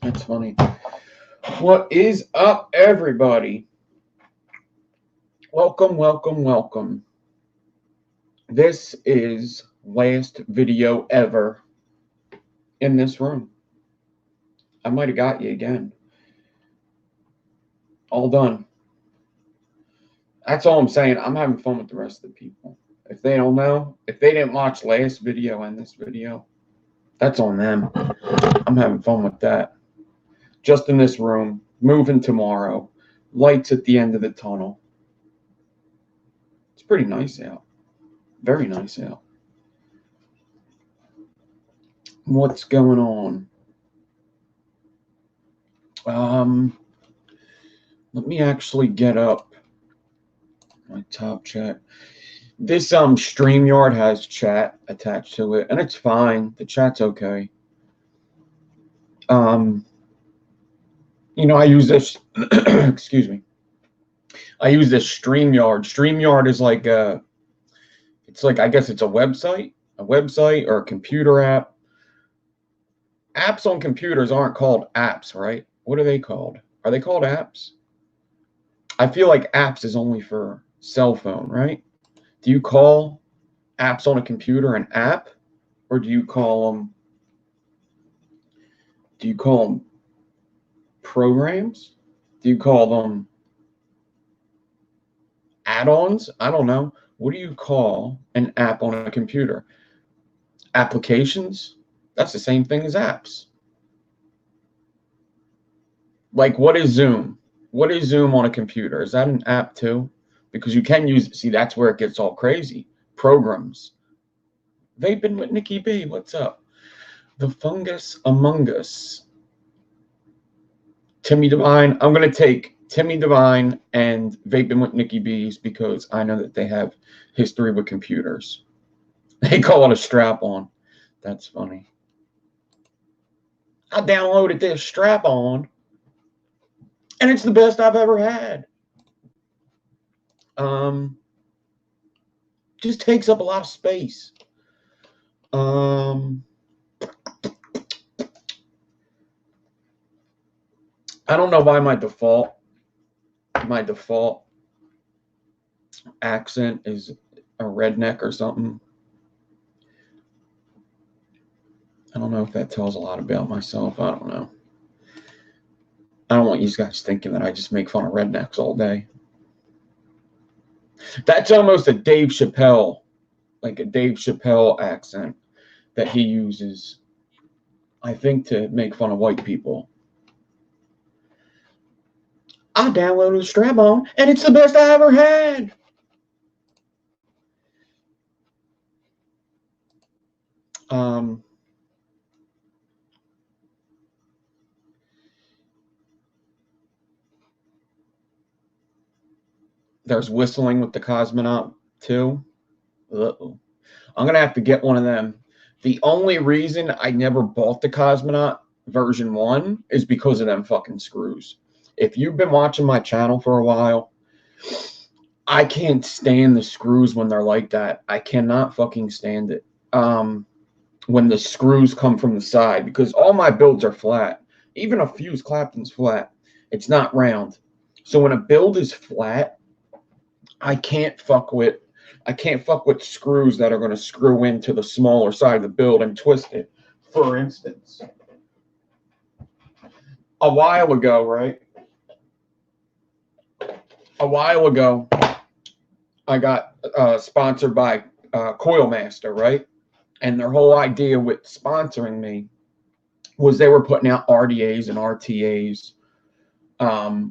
That's funny. What is up, everybody? Welcome, welcome, welcome. This is last video ever in this room. I might have got you again. All done. That's all I'm saying. I'm having fun with the rest of the people. If they don't know, if they didn't watch last video and this video, that's on them. I'm having fun with that. Just in this room, moving tomorrow, lights at the end of the tunnel. It's pretty nice out. Very nice out. What's going on? Let me actually get up my top chat. This StreamYard has chat attached to it, and it's fine. The chat's okay. You know, I use this excuse me. I use this StreamYard. StreamYard is like it's like, I guess it's a website or a computer app. Apps on computers aren't called apps, right? What are they called? Are they called apps? I feel like apps is only for cell phone, right? Do you call apps on a computer an app, or do you call them programs? Do you call them add-ons? I don't know. What do you call an app on a computer? Applications? That's the same thing as apps. Like, what is Zoom? What is Zoom on a computer? Is that an app too? Because you can use, see, that's where it gets all crazy. Programs. Vaping with Nikki B. What's up? The fungus among us. Timmy Divine. I'm going to take Timmy Divine and Vaping with Nikki B's because I know that they have history with computers. They call it a strap-on. That's funny. I downloaded this strap-on, and it's the best I've ever had. Just takes up a lot of space. I don't know why my default accent is a redneck or something. I don't know if that tells a lot about myself. I don't know. I don't want you guys thinking that I just make fun of rednecks all day. That's almost a Dave Chappelle, like a Dave Chappelle accent that he uses, I think, to make fun of white people. I downloaded Strap-on, and it's the best I ever had. There's whistling with the Cosmonaut too. Uh-oh. I'm going to have to get one of them. The only reason I never bought the Cosmonaut version 1 is because of them fucking screws. If you've been watching my channel for a while, I can't stand the screws when they're like that. I cannot fucking stand it. When the screws come from the side, because all my builds are flat. Even a fuse Clapton's flat. It's not round. So when a build is flat, I can't fuck with screws that are going to screw into the smaller side of the build and twist it. For instance, a while ago, I got sponsored by Coil Master, right? And their whole idea with sponsoring me was they were putting out RDAs and RTAs. I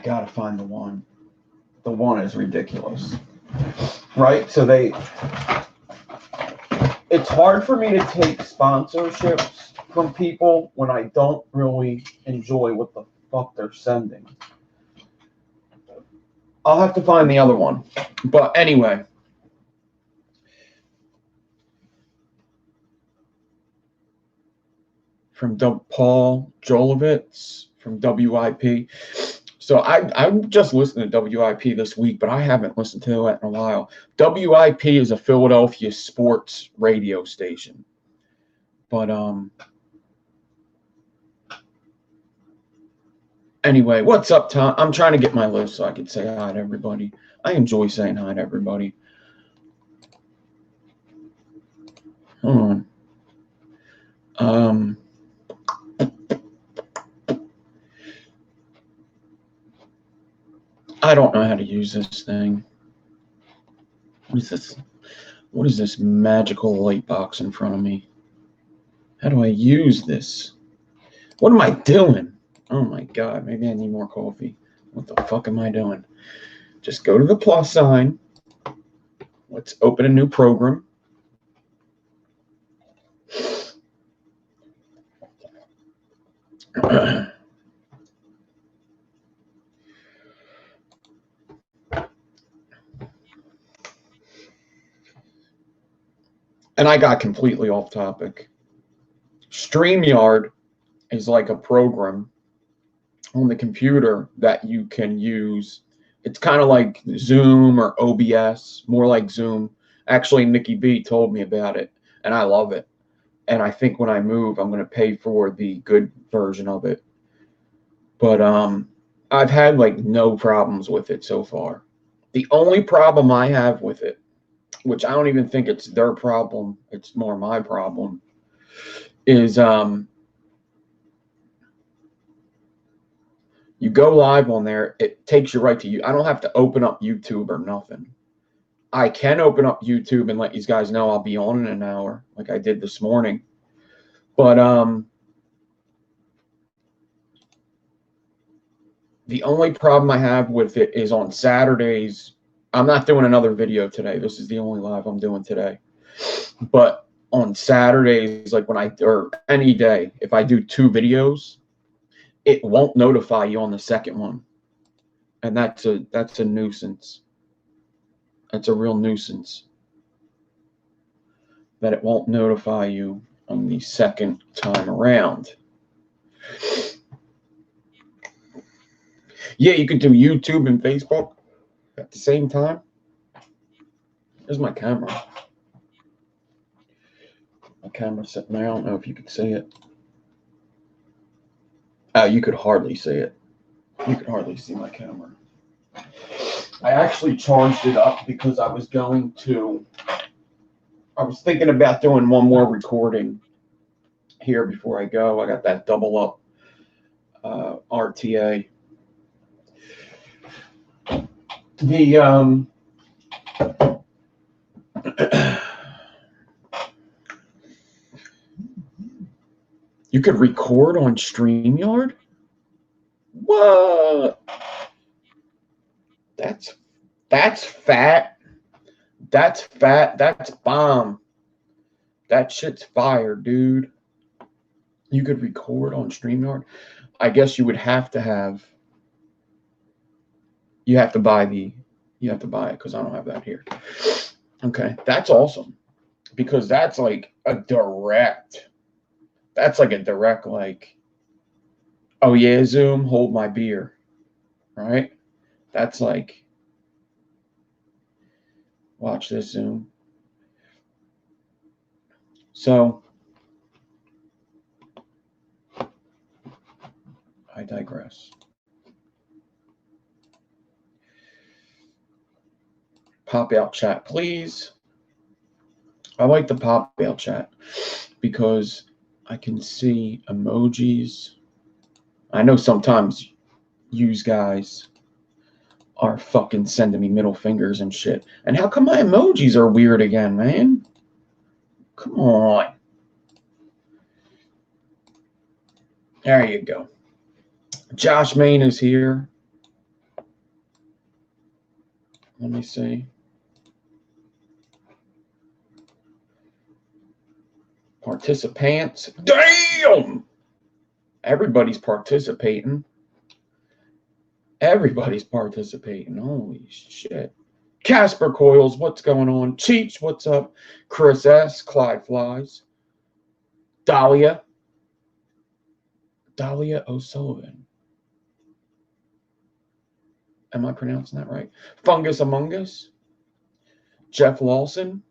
gotta find the one. The one is ridiculous, right? So it's hard for me to take sponsorships from people when I don't really enjoy what the fuck they're sending. I'll have to find the other one. But anyway. From Paul Jolovitz from WIP. So I just listened to WIP this week, but I haven't listened to it in a while. WIP is a Philadelphia sports radio station. But anyway, what's up, Tom? I'm trying to get my list so I can say hi to everybody. I enjoy saying hi to everybody. Hold on. I don't know how to use this thing. What is this? What is this magical light box in front of me? How do I use this? What am I doing? Oh my God, maybe I need more coffee. What the fuck am I doing? Just go to the plus sign. Let's open a new program. And I got completely off topic. StreamYard is like a program on the computer that you can use. It's kind of like Zoom or OBS, more like Zoom. Actually, Nikki B told me about it, and I love it. And I think when I move, I'm going to pay for the good version of it. But I've had like no problems with it so far. The only problem I have with it, which I don't even think it's their problem, it's more my problem, is you go live on there, it takes you right to you. I don't have to open up YouTube or nothing. I can open up YouTube and let you guys know I'll be on in an hour, like I did this morning. But the only problem I have with it is on Saturdays. I'm not doing another video today. This is the only live I'm doing today. But on Saturdays, like or any day, if I do 2 videos, it won't notify you on the second one. And that's a nuisance. That's a real nuisance. That it won't notify you on the second time around. Yeah, you could do YouTube and Facebook at the same time. There's my camera. My camera's sitting there. I don't know if you could see it. You could hardly see it. You could hardly see my camera. I actually charged it up because I was thinking about doing one more recording here before I go. I got that double up RTA. You could record on StreamYard? What? That's fat. That's fat. That's bomb. That shit's fire, dude. You could record on StreamYard. I guess you would have to have. You have to buy it because I don't have that here. Okay, that's awesome because that's like a direct. That's like a direct, like, oh yeah, Zoom, hold my beer, right? That's like, watch this, Zoom. So, I digress. Pop out chat, please. I like the pop out chat because I can see emojis. I know sometimes you guys are fucking sending me middle fingers and shit. And how come my emojis are weird again, man? Come on. There you go. Josh Main is here. Let me see. Participants. Damn! Everybody's participating. Everybody's participating. Holy shit. Casper Coils, what's going on? Cheech, what's up? Chris S. Clyde Flies. Dahlia O'Sullivan. Am I pronouncing that right? Fungus Among Us. Jeff Lawson.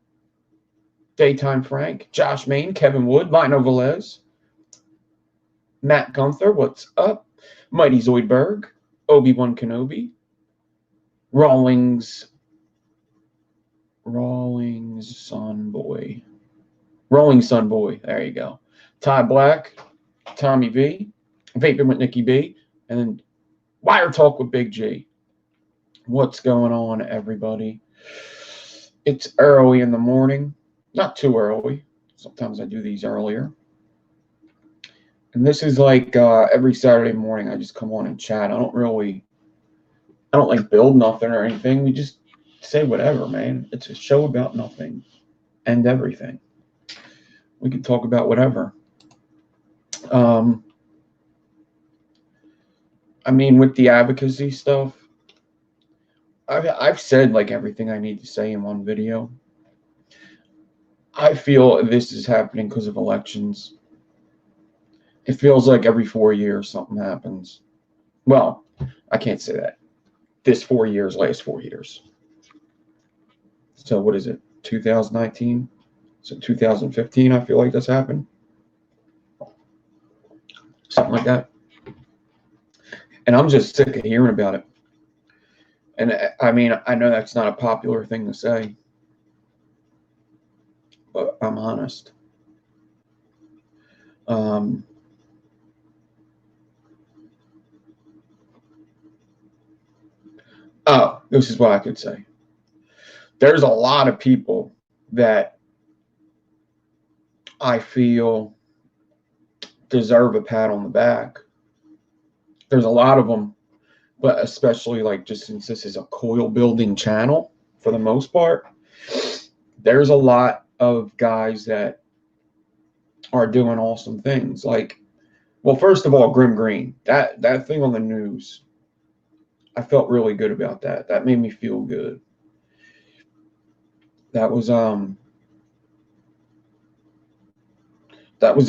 Daytime Frank. Josh Main. Kevin Wood. Lino Velez. Matt Gunther. What's up? Mighty Zoidberg. Obi-Wan Kenobi. Rawlings Son Boy. Rolling Sun Boy. There you go. Ty Black. Tommy V. Vaping with Nikki B. And then Wire Talk with Big G. What's going on, everybody? It's early in the morning. Not too early. Sometimes I do these earlier. And this is like every Saturday morning I just come on and chat. I don't like build nothing or anything. We just say whatever, man. It's a show about nothing and everything. We can talk about whatever. I mean, with the advocacy stuff, I've said like everything I need to say in one video. I feel this is happening because of elections. It feels like every 4 years something happens. Well, I can't say that. This 4 years, last 4 years. So what is it? 2019? So 2015, I feel like that's happened. Something like that. And I'm just sick of hearing about it. And I mean, I know that's not a popular thing to say, but I'm honest. Oh, this is what I could say. There's a lot of people that I feel deserve a pat on the back. There's a lot of them, but especially like just since this is a coil building channel for the most part, there's a lot of guys that are doing awesome things. Like, well, first of all, Grim Green, that thing on the news, I felt really good about that. That made me feel good. That was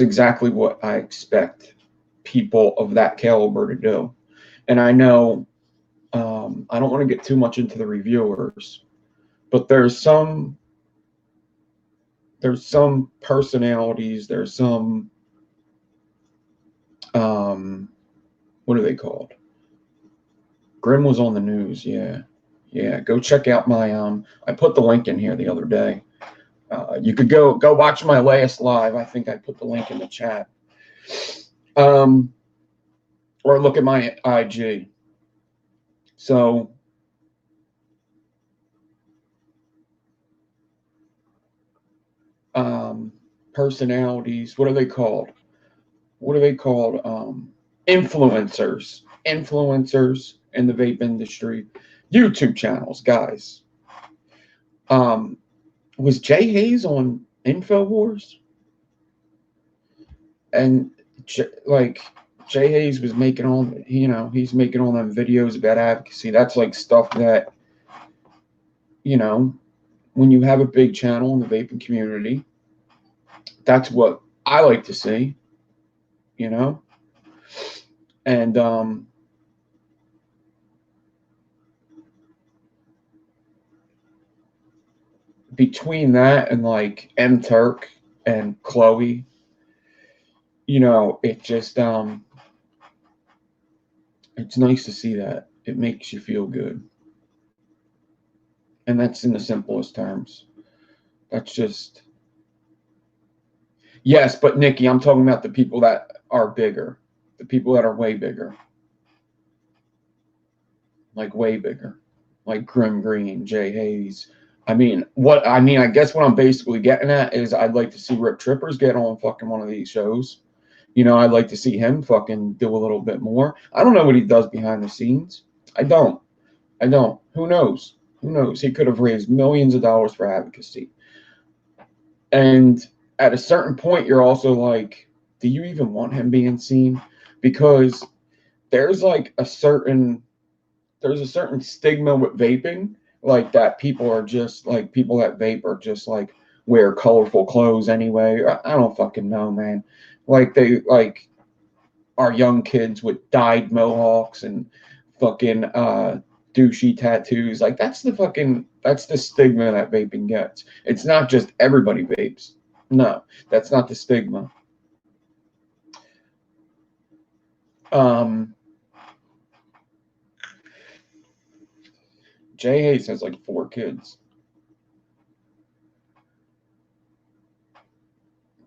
exactly what I expect people of that caliber to do. And I know I don't want to get too much into the reviewers, but there's some personalities, there's some what are they called? Grim was on the news, yeah. Go check out my I put the link in here the other day. You could go watch my last live. I think I put the link in the chat. Or look at my IG. So personalities, what are they called? Influencers in the vape industry, YouTube channels, guys. Was Jay Hayes on InfoWars? And Jay Hayes was making he's making all them videos about advocacy. That's like stuff that, when you have a big channel in the vaping community, that's what I like to see, and between that and like M Turk and Chloe, it just it's nice to see that. It makes you feel good. And that's in the simplest terms. That's just, yes, but Nikki, I'm talking about the people that are bigger, the people that are way bigger, like way bigger. like Grim Green, Jay Hayes. I guess what I'm basically getting at is I'd like to see Rip Trippers get on fucking one of these shows. You know, I'd like to see him fucking do a little bit more. I don't know what he does behind the scenes. I don't. Who knows? Who knows? He could have raised millions of dollars for advocacy. And at a certain point, you're also like, do you even want him being seen? Because there's a certain stigma with vaping, like that people are just like people that vape are just like wear colorful clothes anyway. I don't fucking know, man. Like they like are young kids with dyed mohawks and fucking douchey tattoos. Like that's the stigma that vaping gets. It's not just everybody vapes. No, that's not the stigma. Jay Hayes has like 4 kids.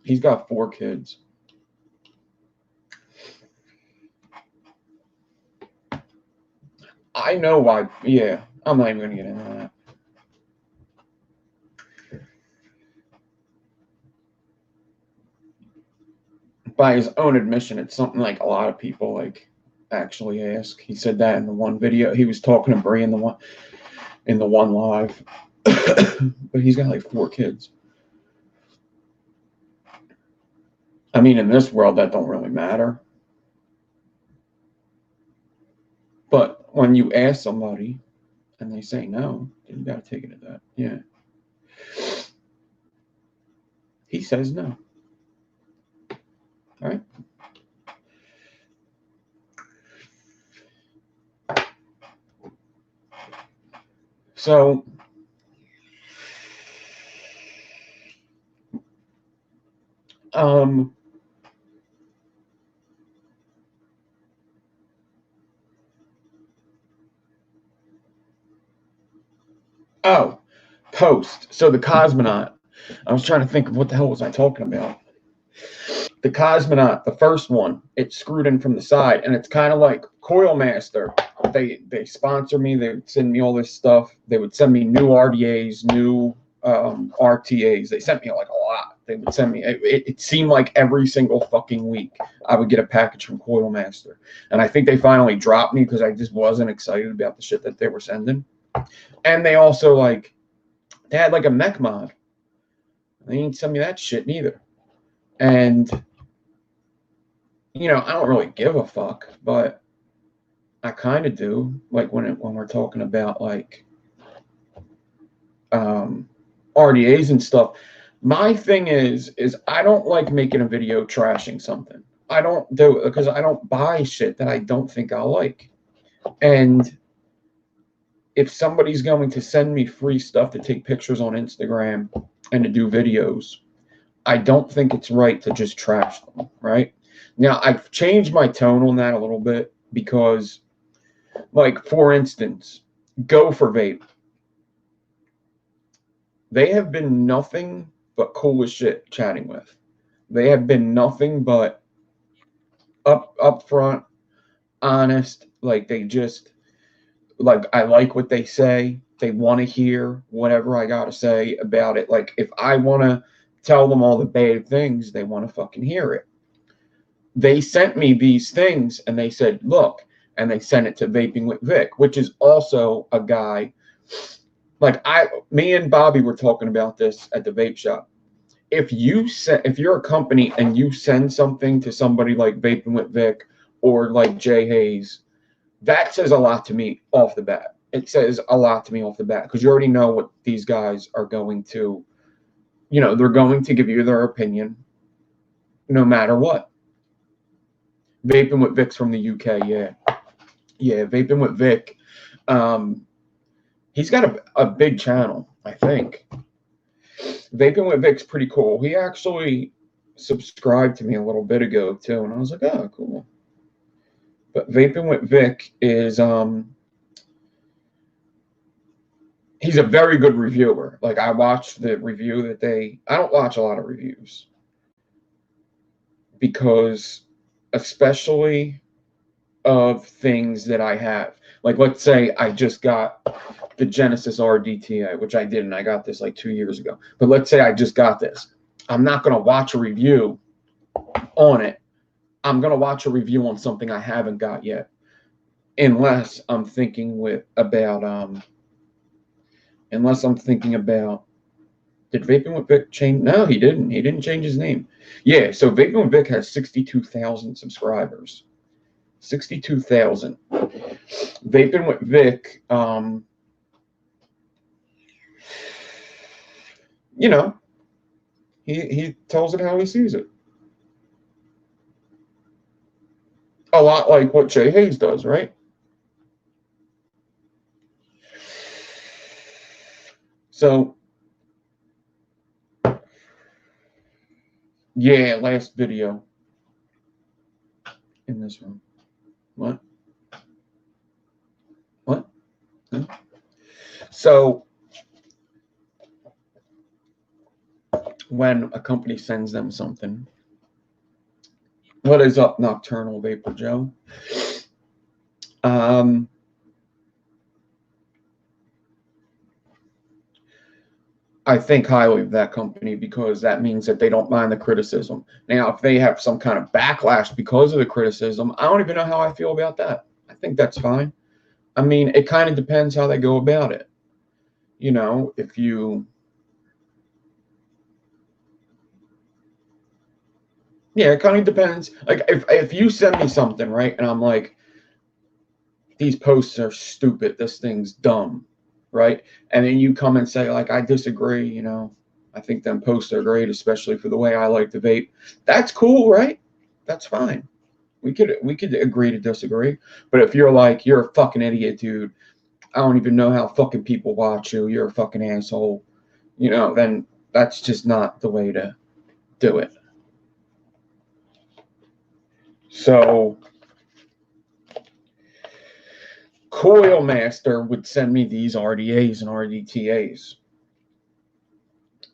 He's got 4 kids. I know why. Yeah, I'm not even going to get into that. By his own admission, it's something like a lot of people like actually ask. He said that in the one video. He was talking to Bree in the one live. But he's got like 4 kids. I mean, in this world, that don't really matter. But when you ask somebody and they say no, then you got to take it at that. Yeah. He says no. All right. So, post. So the cosmonaut. I was trying to think of what the hell was I talking about. The cosmonaut, the first one, it's screwed in from the side, and it's kind of like Coil Master. They sponsor me. They would send me all this stuff. They would send me new RDAs, new RTAs. They sent me like a lot. They would send me. It seemed like every single fucking week I would get a package from Coil Master, and I think they finally dropped me because I just wasn't excited about the shit that they were sending. And they also they had like a mech mod. They didn't send me that shit neither. And I don't really give a fuck, but I kind of do. Like when we're talking about like RDAs and stuff. My thing is I don't like making a video trashing something. I don't do it because I don't buy shit that I don't think I'll like. And if somebody's going to send me free stuff to take pictures on Instagram and to do videos, I don't think it's right to just trash them, right? Now, I've changed my tone on that a little bit because, like, for instance, Go for Vape. They have been nothing but cool as shit chatting with. They have been nothing but up front, honest. Like, they just, like, I like what they say. They want to hear whatever I got to say about it. Like, if I want to tell them all the bad things, they want to fucking hear it. They sent me these things and they said, look, and they sent it to Vaping with Vic, which is also a guy. Like me and Bobby were talking about this at the vape shop. If you're a company and you send something to somebody like Vaping with Vic or like Jay Hayes, that says a lot to me off the bat. It says a lot to me off the bat because you already know what these guys are going to, they're going to give you their opinion no matter what. Vaping with Vic's from the UK, yeah. Yeah, Vaping with Vic. He's got a big channel, I think. Vaping with Vic's pretty cool. He actually subscribed to me a little bit ago, too, and I was like, oh, cool. But Vaping with Vic is, he's a very good reviewer. Like, I watched the review that I don't watch a lot of reviews because especially of things that I have. Like, let's say I just got the Genesis RDTA, which I didn't. I got this like 2 years ago. But let's say I just got this. I'm not going to watch a review on it. I'm going to watch a review on something I haven't got yet. Unless I'm thinking about, did Vaping with Vic change? No, he didn't. He didn't change his name. Yeah, so Vaping with Vic has 62,000 subscribers. 62,000. Vaping with Vic, you know, he tells it how he sees it. A lot like what Jay Hayes does, right? So, yeah, last video in this room. What? What? Huh? So, when a company sends them something, what is up, Nocturnal Vapor Joe? I think highly of that company because that means that they don't mind the criticism. Now, if they have some kind of backlash because of the criticism, I don't even know how I feel about that. I think that's fine. I mean, it kind of depends how they go about it. You know, if you... Yeah, it kind of depends. Like, if you send me something, right, and I'm like, these posts are stupid, this thing's dumb, right? And then you come and say, like, I disagree, you know, I think them posts are great, especially for the way I like to vape. That's cool, right? That's fine. We could agree to disagree. But if you're like, you're a fucking idiot, dude, I don't even know how fucking people watch you, you're a fucking asshole, you know, then that's just not the way to do it. So Coil Master would send me these RDAs and RDTAs.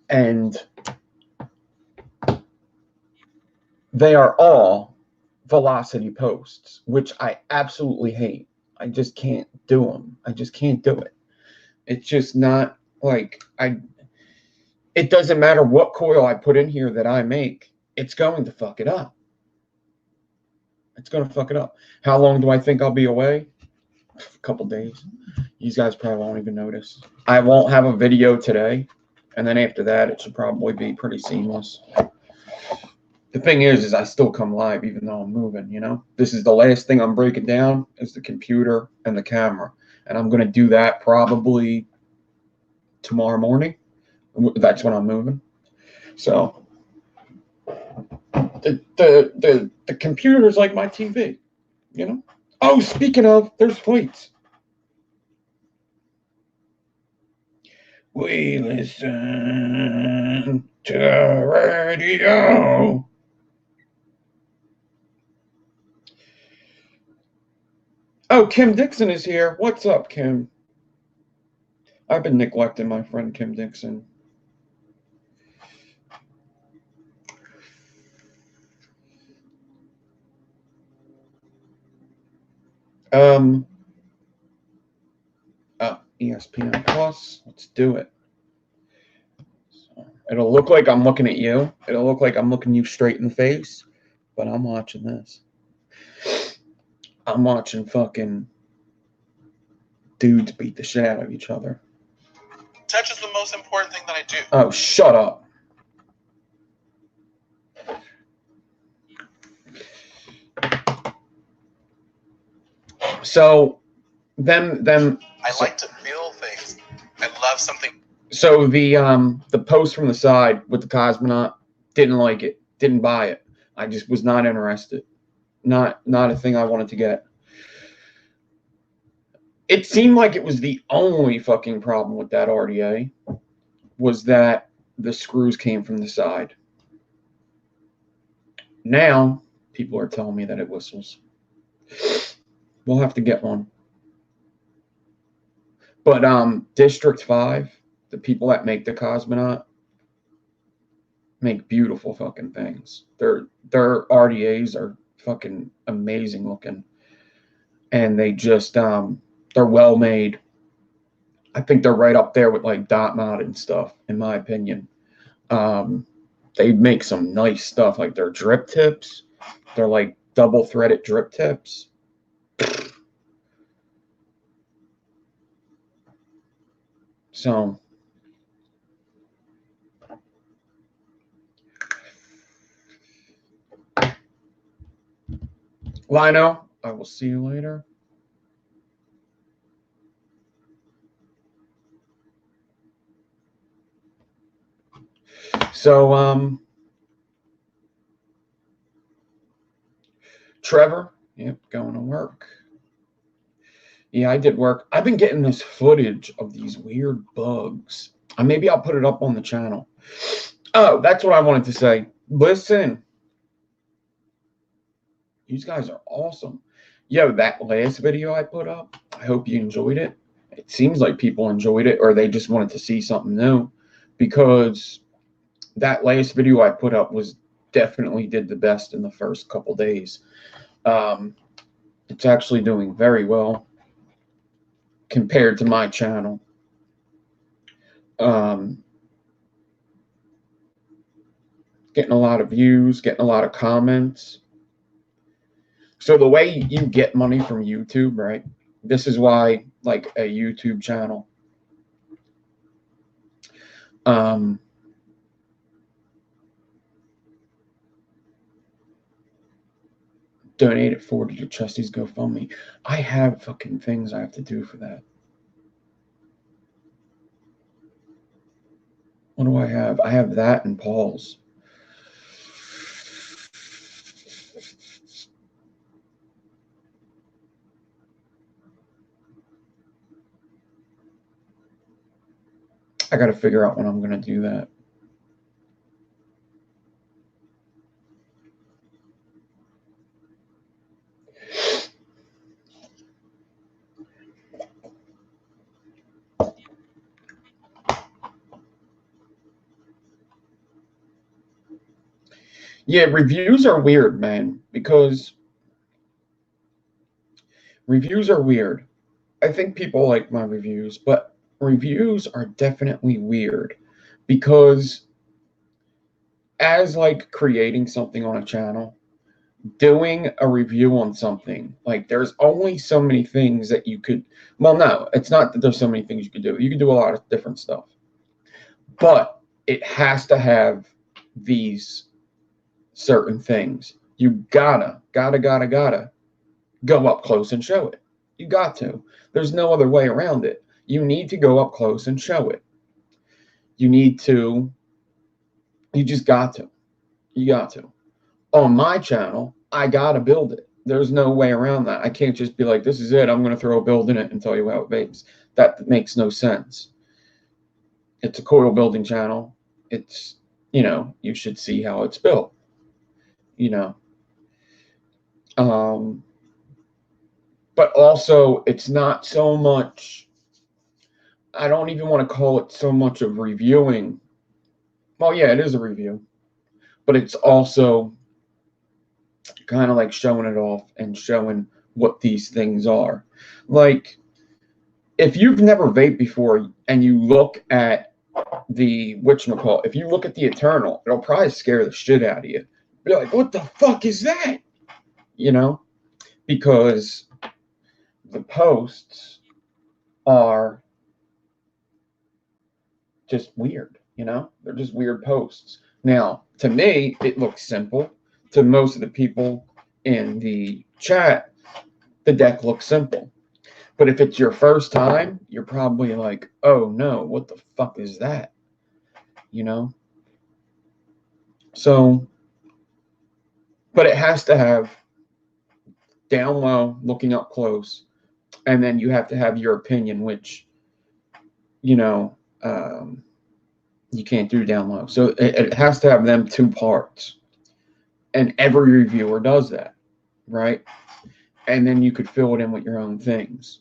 And they are all velocity posts, which I absolutely hate. I just can't do them. I just can't do it. It's just not like it doesn't matter what coil I put in here that I make, it's going to fuck it up. It's going to fuck it up. How long do I think I'll be away? A couple days. You guys probably won't even notice. I won't have a video today. And then after that, it should probably be pretty seamless. The thing is I still come live even though I'm moving, you know? This is the last thing I'm breaking down is the computer and the camera. And I'm going to do that probably tomorrow morning. That's when I'm moving. So the computer is like my TV, you know? Oh, speaking of, there's plates. We listen to radio. Oh, Kim Dixon is here. What's up, Kim? I've been neglecting my friend Kim Dixon. ESPN Plus. Let's do it. So it'll look like I'm looking at you. It'll look like I'm looking you straight in the face, but I'm watching this. I'm watching fucking dudes beat the shit out of each other. Touch is the most important thing that I do. Oh, shut up. So, I like to feel things. I love something. So the post from the side with the cosmonaut, didn't like it, didn't buy it. I just was not interested. Not a thing I wanted to get. It seemed like it was the only fucking problem with that RDA was that the screws came from the side. Now people are telling me that it whistles. We'll have to get one. But District 5, the people that make the cosmonaut, make beautiful fucking things. Their RDAs are fucking amazing looking. And they just They're well made. I think they're right up there with like Dot Mod and stuff, in my opinion. They make some nice stuff, like their drip tips. They're like double threaded drip tips. So Lino, I will see you later. So, Trevor, yep, going to work. Yeah, I did work. I've been getting this footage of these weird bugs. Maybe I'll put it up on the channel. Oh, that's what I wanted to say. Listen, these guys are awesome. Yo, that last video I put up, I hope you enjoyed it. It seems like people enjoyed it, or they just wanted to see something new, because that last video I put up was definitely did the best in the first couple days. It's actually doing very well compared to my channel. Getting a lot of views, getting a lot of comments. So the way you get money from YouTube, right? This is why, like, a YouTube channel. Donated 40 to Chesty's GoFundMe. I have fucking things I have to do for that. What do I have? I have that and Paul's. I got to figure out when I'm going to do that. Yeah, reviews are weird, man, because reviews are weird. I think people like my reviews, but reviews are definitely weird, because as like creating something on a channel, doing a review on something, like there's only so many things that you could, well, no, it's not that there's so many things you could do. You can do a lot of different stuff, but it has to have these certain things. You gotta go up close and show it. You got to. There's no other way around it. You need to go up close and show it. You just got to. You got to. On my channel, I gotta build it. There's no way around that. I can't just be like, this is it, I'm gonna throw a build in it and tell you how it vapes. That makes no sense. It's a coil building channel. It's, you should see how it's built. But also, it's not so much, I don't even want to call it so much of reviewing. Well, yeah, it is a review, but it's also kind of like showing it off and showing what these things are. Like, if you've never vaped before and you look at the whatchamacallit, if you look at the Eternal, it'll probably scare the shit out of you. You're like, what the fuck is that? Because the posts are just weird, they're just weird posts. Now, to me, it looks simple. To most of the people in the chat, the deck looks simple. But if it's your first time, you're probably like, oh no, what the fuck is that? So, but it has to have down low, looking up close, and then you have to have your opinion, which, you can't do down low. So it has to have them two parts. And every reviewer does that, right? And then you could fill it in with your own things.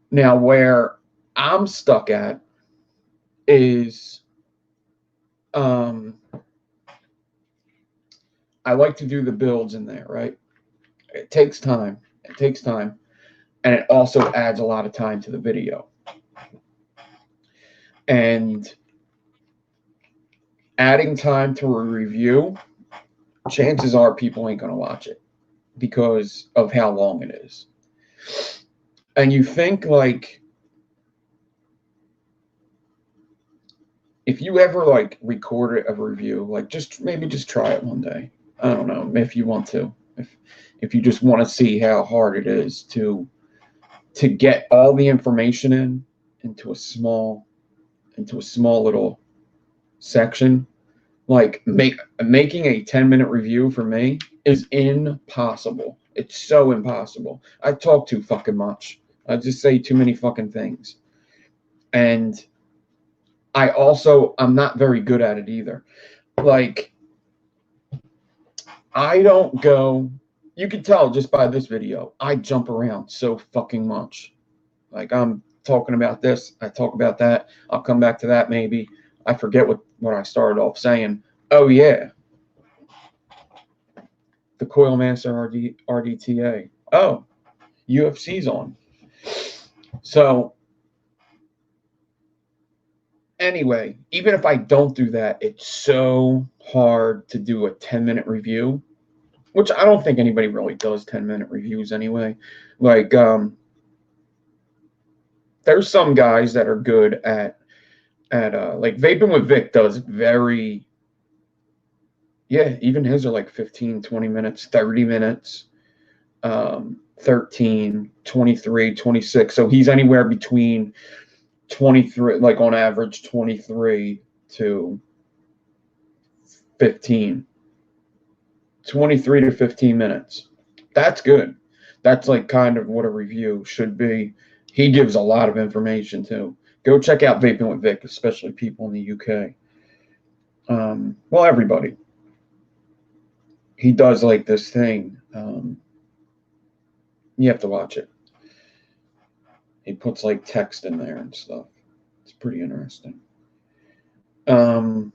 Now, where I'm stuck at is, I like to do the builds in there, right? It takes time. And it also adds a lot of time to the video. And adding time to a review, chances are people ain't going to watch it because of how long it is. And you think, like, if you ever, like, recorded a review, like, maybe just try it one day. I don't know if you want to. If you just want to see how hard it is to get all the information into a small little section. Like, making a 10-minute review for me is impossible. It's so impossible. I talk too fucking much. I just say too many fucking things. And I'm not very good at it either. Like, I don't go, you can tell just by this video, I jump around so fucking much. Like, I'm talking about this, I talk about that, I'll come back to that maybe. I forget what I started off saying. Oh yeah, the Coilmaster RDTA. Oh, UFC's on. So anyway, even if I don't do that, it's so hard to do a 10-minute review, which I don't think anybody really does 10-minute reviews anyway. Like, there's some guys that are good at like Vaping with Vic does very, yeah, even his are like 15, 20 minutes, 30 minutes, 13, 23, 26. So he's anywhere between 23, like on average 23 to 15. 23 to 15 minutes. That's good. That's like kind of what a review should be. He gives a lot of information too. Go check out Vaping with Vic, especially people in the UK. Well, everybody. He does like this thing. You have to watch it. He puts like text in there and stuff. It's pretty interesting. So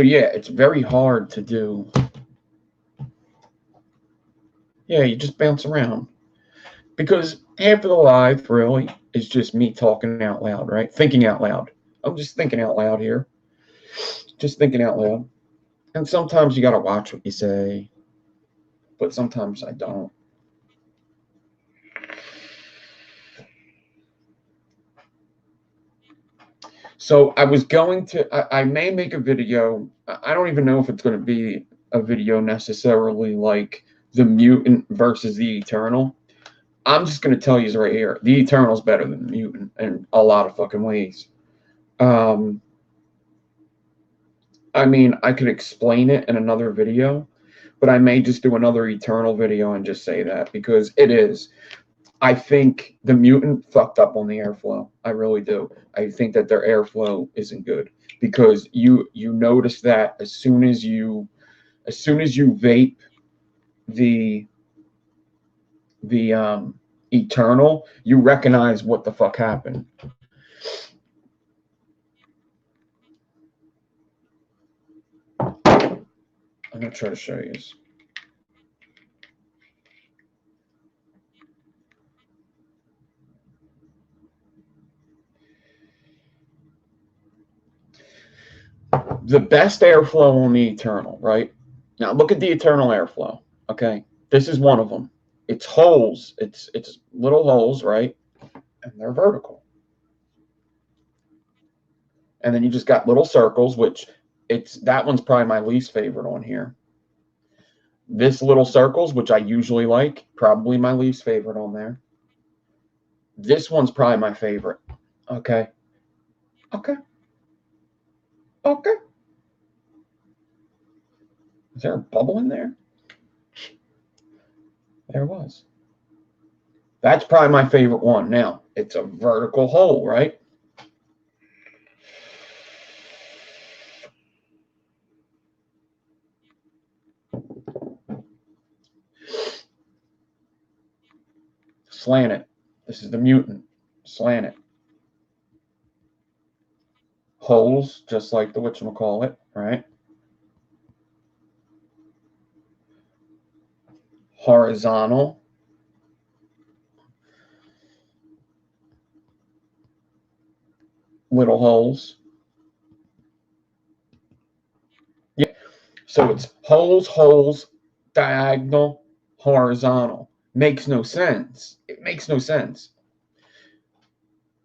yeah, it's very hard to do. Yeah, you just bounce around. Because half of the live really is just me talking out loud, right? Thinking out loud. I'm just thinking out loud here. Just thinking out loud. And sometimes you got to watch what you say, but sometimes I don't. So I was going to, I may make a video. I don't even know if it's going to be a video necessarily like the mutant versus the eternal. I'm just going to tell you right here. The eternal's better than the mutant in a lot of fucking ways. I mean, I could explain it in another video, but I may just do another eternal video and just say that because it is. I think the mutant fucked up on the airflow. I really do. I think that their airflow isn't good because you notice that as soon as you vape the eternal, you recognize what the fuck happened. I'm gonna try to show you this. The best airflow on the eternal, right? Now look at the eternal airflow. Okay, this is one of them. It's holes. It's little holes, right? And they're vertical. And then you just got little circles, which that one's probably my least favorite on here. This little circles, which I usually like, probably my least favorite on there. This one's probably my favorite. Okay. Okay. Okay. Is there a bubble in there? There was. That's probably my favorite one. Now, it's a vertical hole, right? Slant it. This is the mutant. Slant it. Holes, just like the whatchamacallit, right? horizontal. Little holes. Yeah. So it's holes, diagonal, horizontal. Makes no sense. It makes no sense.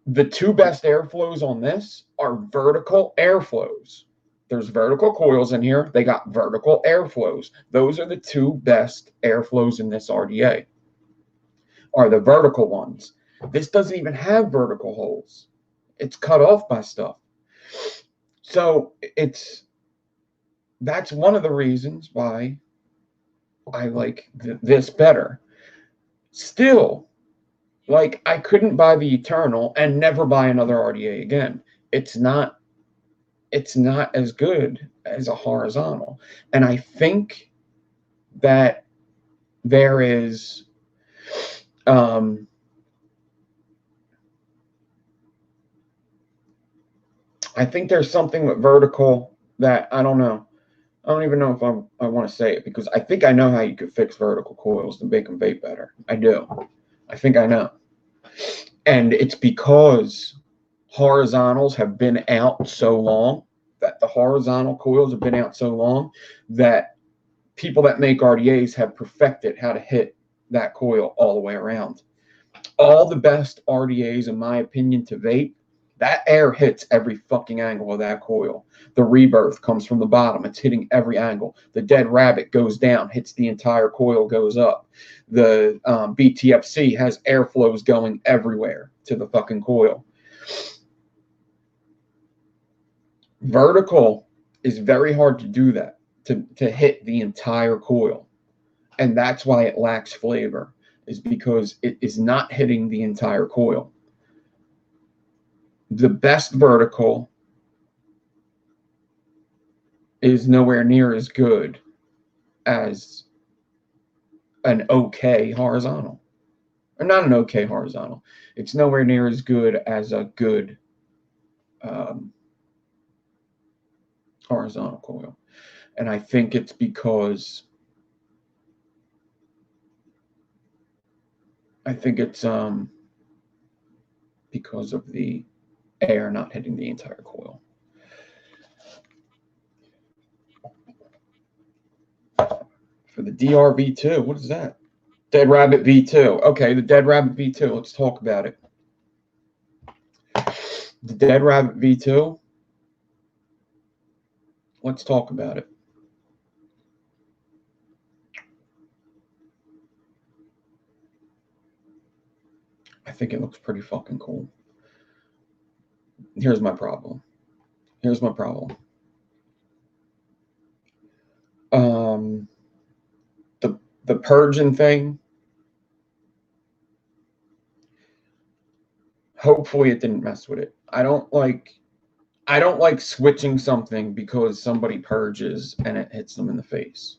The two best airflows on this are vertical airflows. There's vertical coils in here. They got vertical airflows. Those are the two best airflows in this RDA, are the vertical ones. This doesn't even have vertical holes. It's cut off by stuff. So that's one of the reasons why I like this better. Still, like, I couldn't buy the Eternal and never buy another RDA again. It's not as good as a horizontal. And I think that there is I think there's something with vertical that I don't know. I don't even know if I want to say it, because I think I know how you could fix vertical coils to make them vape better. I do. I think I know. And it's because horizontals have been out so long, that the horizontal coils have been out so long, that people that make RDAs have perfected how to hit that coil all the way around. All the best RDAs, in my opinion, to vape, that air hits every fucking angle of that coil. The rebirth comes from the bottom. It's hitting every angle. The dead rabbit goes down, hits the entire coil, goes up. The BTFC has airflows going everywhere to the fucking coil. Vertical is very hard to do that, to hit the entire coil. And that's why it lacks flavor, is because it is not hitting the entire coil. The best vertical is nowhere near as good as an okay horizontal. Or not an okay horizontal. It's nowhere near as good as a good horizontal coil. And I think it's because because of the air not hitting the entire coil. For the DR V2, what is that? Dead Rabbit V2. Okay, the Dead Rabbit V2. Let's talk about it. The Dead Rabbit V2. Let's talk about it. I think it looks pretty fucking cool. Here's my problem. The purging thing, hopefully it didn't mess with it. I don't like switching something because somebody purges and it hits them in the face.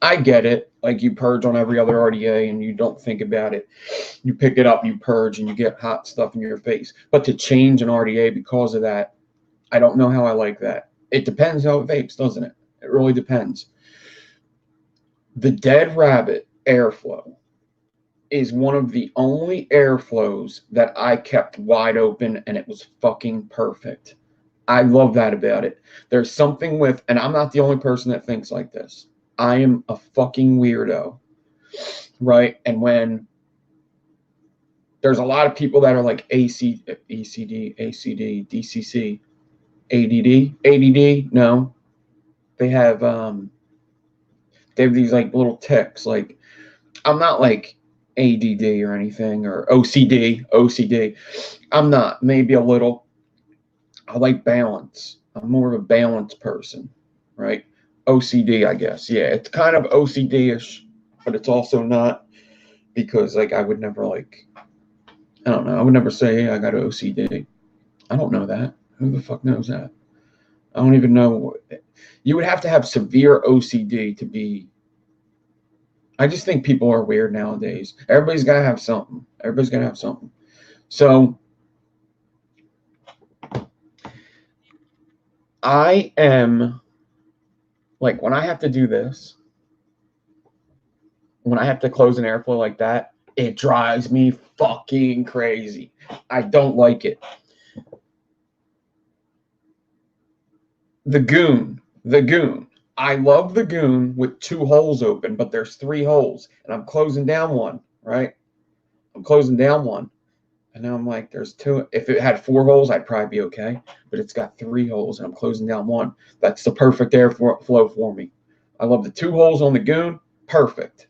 I get it. Like, you purge on every other RDA and you don't think about it. You pick it up, you purge, and you get hot stuff in your face. But to change an RDA because of that, I don't know how I like that. It depends how it vapes, doesn't it? It really depends. The Dead Rabbit airflow is one of the only airflows that I kept wide open, and it was fucking perfect. I love that about it. There's something with, and I'm not the only person that thinks like this. I am a fucking weirdo, right? And when there's a lot of people that are like ECD, ACD, DCC, ADD, no, they have these like little tics. Like, I'm not like ADD or anything, or OCD. I'm not, maybe a little. I like balance. I'm more of a balanced person, right? OCD, I guess. Yeah, it's kind of OCD-ish, but it's also not, because like I would never I don't know. I would never say, hey, I got OCD. I don't know that. Who the fuck knows that? I don't even know. You would have to have severe OCD to be. I just think people are weird nowadays. Everybody's got to have something. So I am, like, when I have to do this, when I have to close an airflow like that, it drives me fucking crazy. I don't like it. The Goon. I love the Goon with 2 holes open, but there's 3 holes, and I'm closing down one, right? I'm closing down one. And now I'm like, there's 2. If it had 4 holes, I'd probably be okay. But it's got 3 holes, and I'm closing down one. That's the perfect airflow for me. I love the 2 holes on the Goon. Perfect.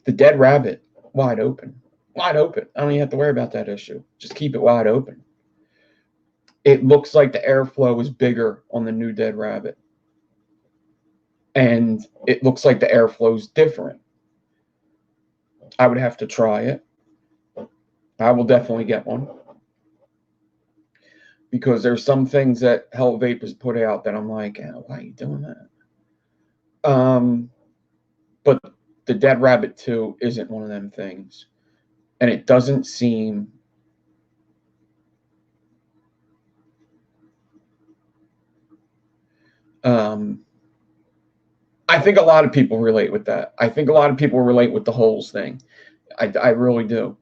The Dead Rabbit, wide open. Wide open. I don't even have to worry about that issue. Just keep it wide open. It looks like the airflow is bigger on the new Dead Rabbit. And it looks like the airflow is different. I would have to try it. I will definitely get one. Because there's some things that Hell Vape has put out that I'm like, oh, why are you doing that? But the Dead Rabbit 2 isn't one of them things. And it doesn't seem... I think a lot of people relate with that. I think a lot of people relate with the holes thing. I really do.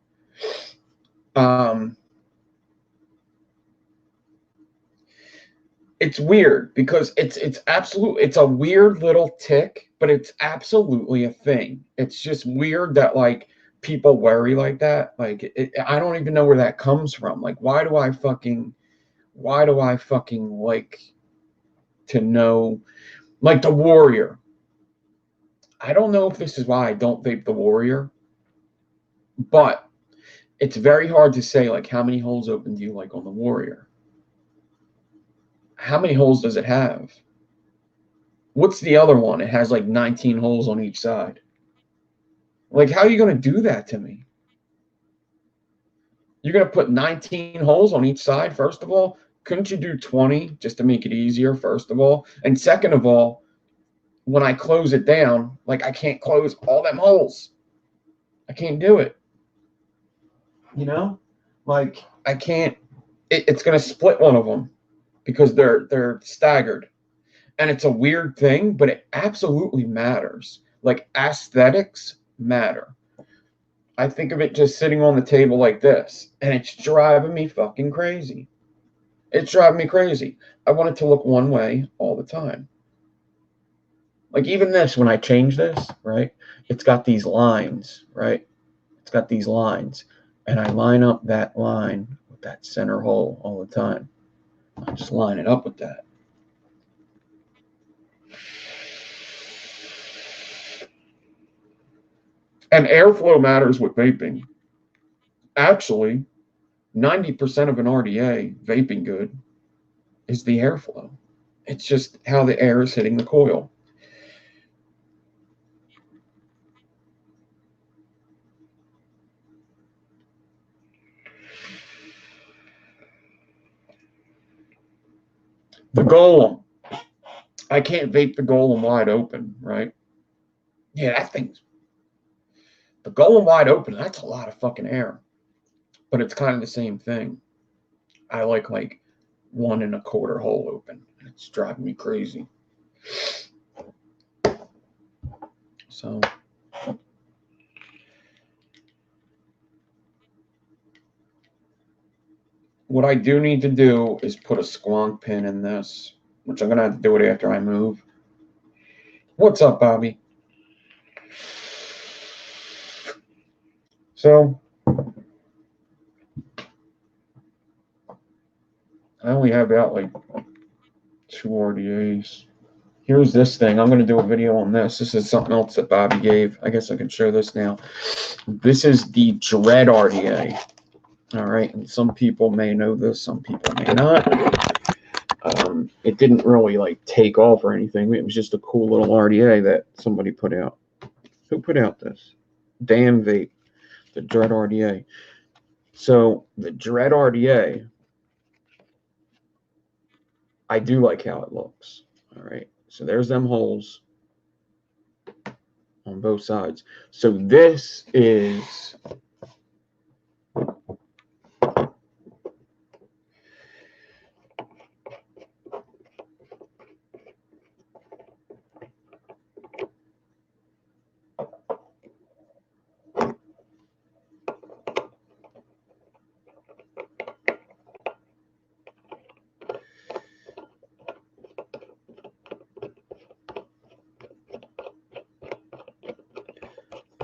It's weird because it's a weird little tick, but it's absolutely a thing. It's just weird that like people worry like that. Like I don't even know where that comes from. Like why do I fucking like to know, like the Warrior? I don't know if this is why I don't vape the Warrior, but it's very hard to say like how many holes open do you like on the Warrior? How many holes does it have? What's the other one? It has like 19 holes on each side. Like, how are you going to do that to me? You're going to put 19 holes on each side, first of all? Couldn't you do 20 just to make it easier, first of all? And second of all, when I close it down, like, I can't close all them holes. I can't do it. You know? Like, I can't. It's going to split one of them because they're staggered. And it's a weird thing, but it absolutely matters. Like, aesthetics matter. I think of it just sitting on the table like this, and it's driving me fucking crazy. It's driving me crazy. I want it to look one way all the time. Like even this, when I change this, right, it's got these lines, right? It's got these lines, and I line up that line with that center hole all the time. I just line it up with that. And airflow matters with vaping. Actually, 90% of an RDA vaping good is the airflow. It's just how the air is hitting the coil. The Golem. I can't vape the Golem wide open, right? Yeah, that thing's... The Golem wide open, that's a lot of fucking air. But it's kind of the same thing. I like 1 1/4 hole open. It's driving me crazy. So what I do need to do is put a squonk pin in this, which I'm going to have to do it after I move. What's up, Bobby? So I only have about 2 RDAs. Here's this thing. I'm going to do a video on this. This is something else that Bobby gave. I guess I can share this now. This is the Dread RDA. All right. And some people may know this. Some people may not. It didn't really take off or anything. It was just a cool little RDA that somebody put out. Who put out this? Damn Vape. The Dread RDA. So the Dread RDA, I do like how it looks. All right. So there's them holes on both sides. So this is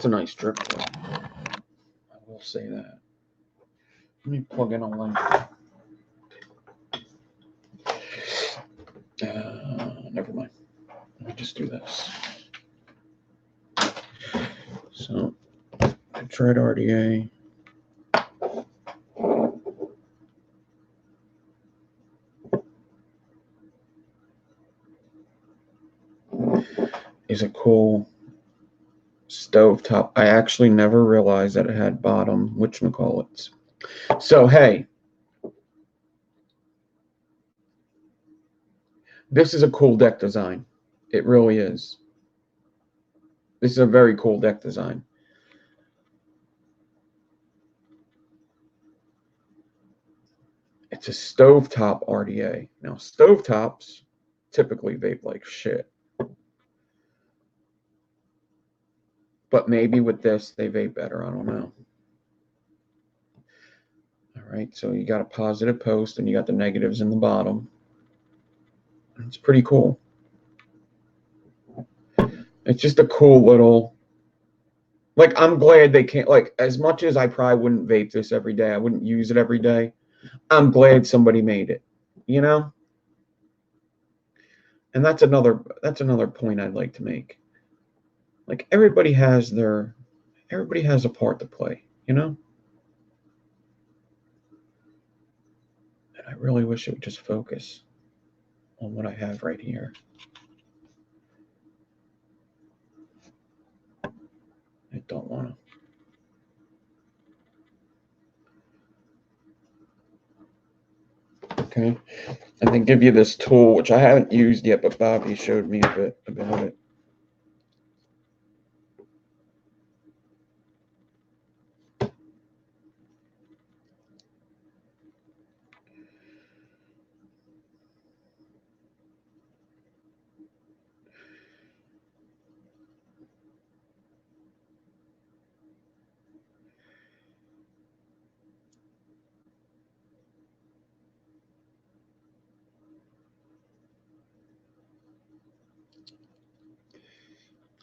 a nice drip though. I will say that. Let me plug in a link. Never mind. Let me just do this. So I tried RDA. Is a cool stovetop. I actually never realized that it had bottom whatchamacallits. So hey, this is a cool deck design. It really is. This is a very cool deck design. It's a stovetop RDA. Now, stovetops typically vape like shit. But maybe with this, they vape better. I don't know. All right, so you got a positive post and you got the negatives in the bottom. It's pretty cool. It's just a cool little, like, I'm glad they can't, like, as much as I probably wouldn't vape this every day, I wouldn't use it every day, I'm glad somebody made it, you know? And that's another point I'd like to make. Like, everybody has a part to play, you know? And I really wish it would just focus on what I have right here. I don't want to. Okay, and then give you this tool, which I haven't used yet, but Bobby showed me a bit about it.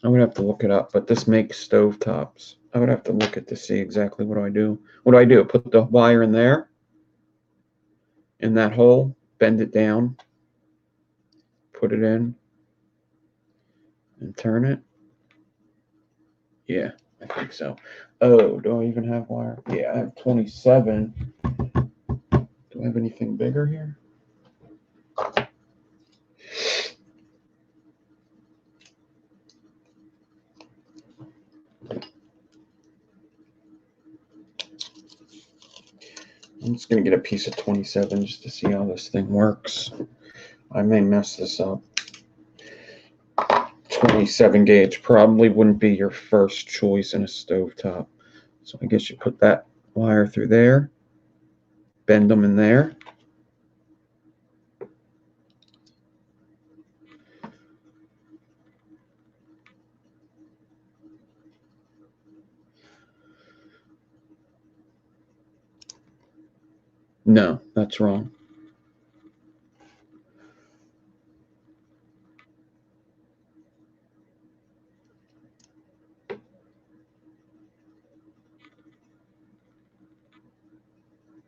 I would have to look it up, but this makes stovetops. I would have to look at to see exactly what do I do. What do I do? Put the wire in there, in that hole, bend it down, put it in, and turn it. Yeah, I think so. Oh, do I even have wire? Yeah, I have 27. Do I have anything bigger here? I'm just going to get a piece of 27 just to see how this thing works. I may mess this up. 27 gauge probably wouldn't be your first choice in a stovetop. So I guess you put that wire through there, bend them in there. No, that's wrong.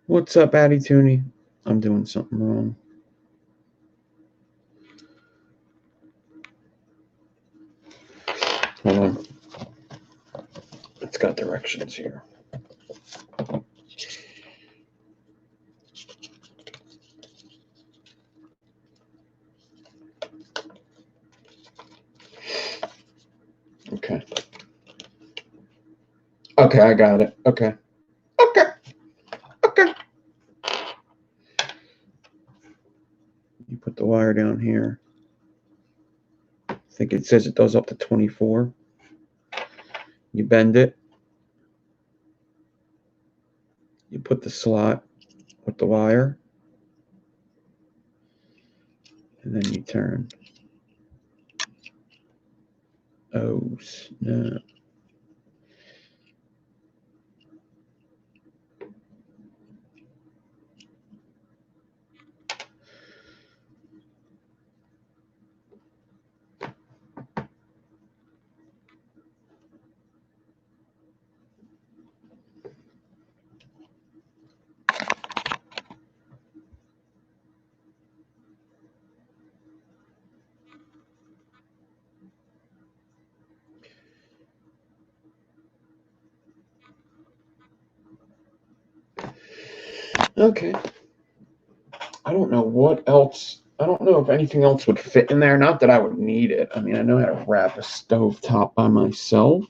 What's up, Addy Tooney? I'm doing something wrong. Hold on. It's got directions here. Okay. Okay, I got it. Okay. Okay. Okay. You put the wire down here. I think it says it goes up to 24. You bend it. You put the slot with the wire. And then you turn. Oh, snap. Okay. I don't know what else. I don't know if anything else would fit in there. Not that I would need it. I mean, I know how to wrap a stovetop by myself.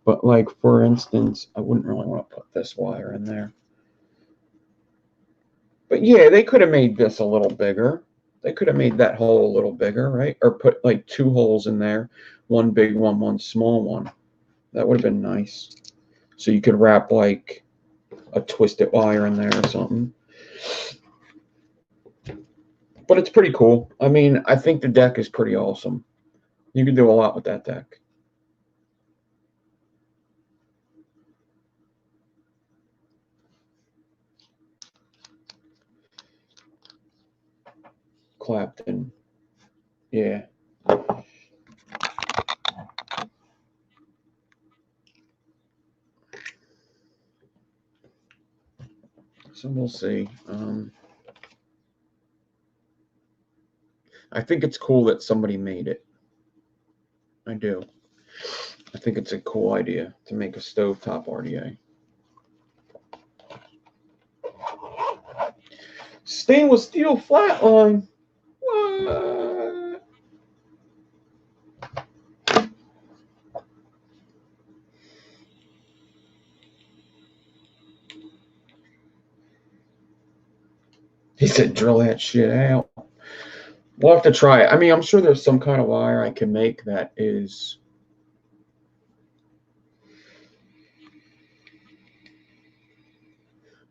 But, like, for instance, I wouldn't really want to put this wire in there. But, yeah, they could have made this a little bigger. They could have made that hole a little bigger, right? Or put, like, 2 holes in there. One big one, one small one. That would have been nice. So you could wrap, like, a twisted wire in there or something. But it's pretty cool. I mean, I think the deck is pretty awesome. You can do a lot with that deck. Clapton. Yeah. So we'll see. I think it's cool that somebody made it. I do. I think it's a cool idea to make a stovetop RDA. Stainless steel flatline. What? He said, drill that shit out. We'll have to try it. I mean, I'm sure there's some kind of wire I can make that is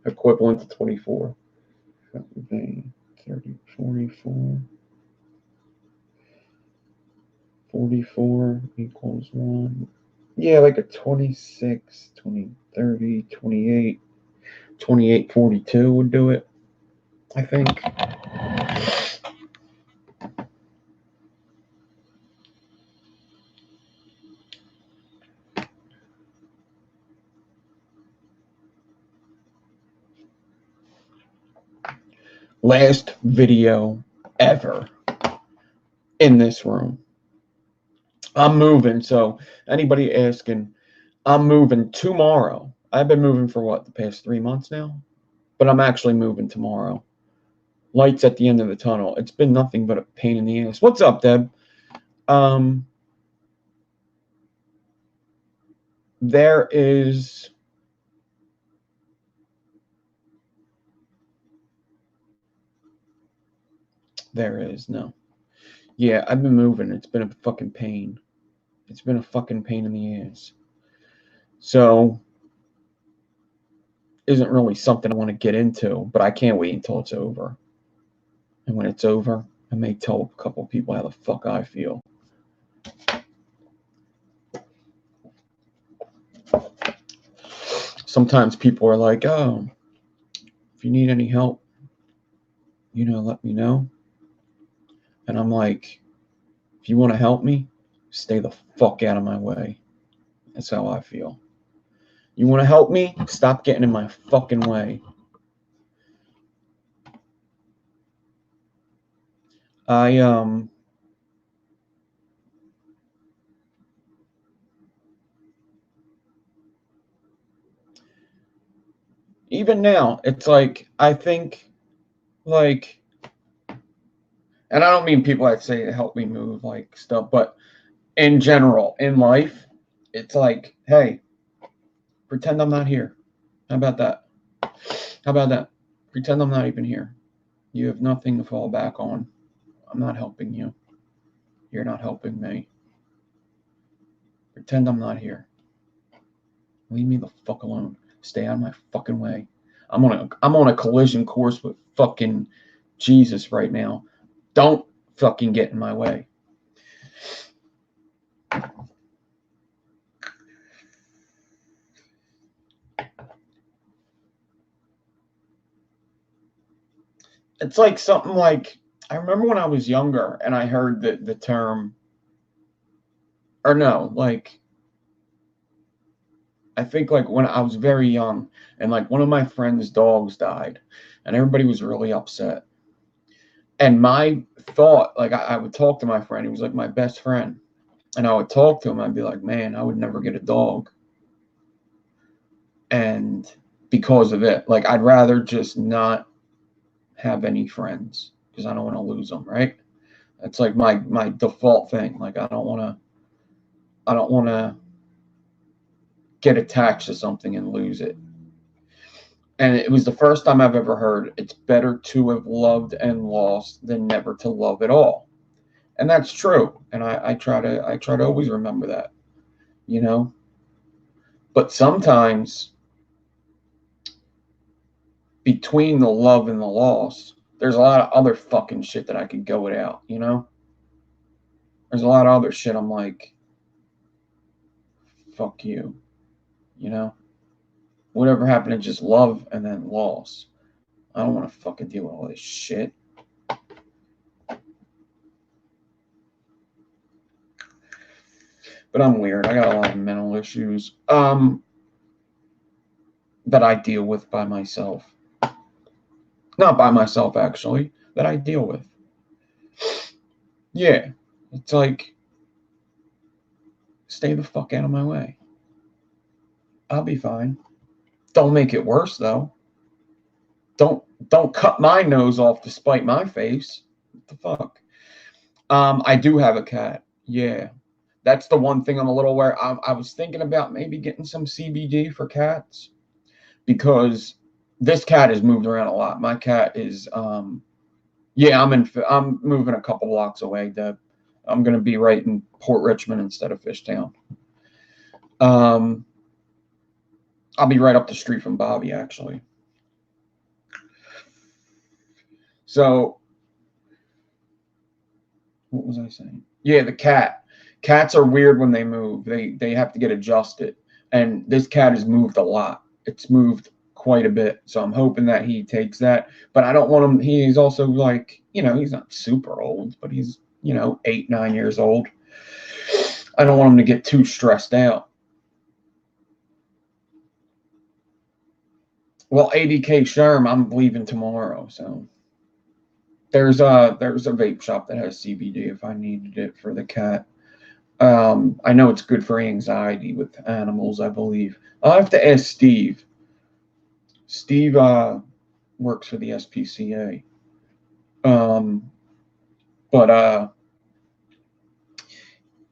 equivalent to 24. 30, 44. 44 equals 1. Yeah, like a 26, 20, 30, 28, 28, 42 would do it, I think. Last video ever in this room. I'm moving, so anybody asking, I'm moving tomorrow. I've been moving for what, the past 3 months now? But I'm actually moving tomorrow. Lights at the end of the tunnel. It's been nothing but a pain in the ass. What's up, Deb? There is no. Yeah, I've been moving. It's been a fucking pain. It's been a fucking pain in the ass. So, isn't really something I want to get into, but I can't wait until it's over. And when it's over, I may tell a couple of people how the fuck I feel. Sometimes people are like, oh, if you need any help, let me know. And I'm like, if you want to help me, stay the fuck out of my way. That's how I feel. You want to help me? Stop getting in my fucking way. Even now, it's like, I think, like, and I don't mean people that say to help me move, like, stuff, but in general, in life, it's like, hey, pretend I'm not here. How about that? How about that? Pretend I'm not even here. You have nothing to fall back on. I'm not helping you. You're not helping me. Pretend I'm not here. Leave me the fuck alone. Stay out of my fucking way. I'm on a collision course with fucking Jesus right now. Don't fucking get in my way. It's like something like, I remember when I was younger and I heard the term, or no, like, I think like when I was very young and like one of my friend's dogs died and everybody was really upset. And my thought, like I would talk to my friend, he was like my best friend. And I would talk to him, I'd be like, man, I would never get a dog. And because of it. Like, I'd rather just not have any friends because I don't want to lose them, right? That's like my default thing. Like, I don't want to get attached to something and lose it. And it was the first time I've ever heard it's better to have loved and lost than never to love at all. And that's true. And I try to always remember that, you know. But sometimes between the love and the loss, there's a lot of other fucking shit that I could go without, you know? There's a lot of other shit I'm like, fuck you, you know? Whatever happened to just love and then loss? I don't want to fucking deal with all this shit. But I'm weird. I got a lot of mental issues that I deal with by myself. Not by myself, actually, that I deal with. Yeah. It's like, stay the fuck out of my way. I'll be fine. Don't make it worse, though. Don't cut my nose off to spite my face. What the fuck? I do have a cat. Yeah. That's the one thing I'm a little aware. I was thinking about maybe getting some CBD for cats because this cat has moved around a lot. My cat is, yeah, I'm moving a couple blocks away, Deb. I'm going to be right in Port Richmond instead of Fishtown. I'll be right up the street from Bobby, actually. So, what was I saying? Yeah, the cat. Cats are weird when they move. They have to get adjusted. And this cat has moved a lot. It's moved quite a bit. So I'm hoping that he takes that. But I don't want him. He's also like, you know, he's not super old, but he's, you know, 8, 9 years old. I don't want him to get too stressed out. Well, ADK Sherm, I'm leaving tomorrow, so there's a vape shop that has CBD if I needed it for the cat. I know it's good for anxiety with animals, I believe. I'll have to ask Steve. Steve works for the SPCA. But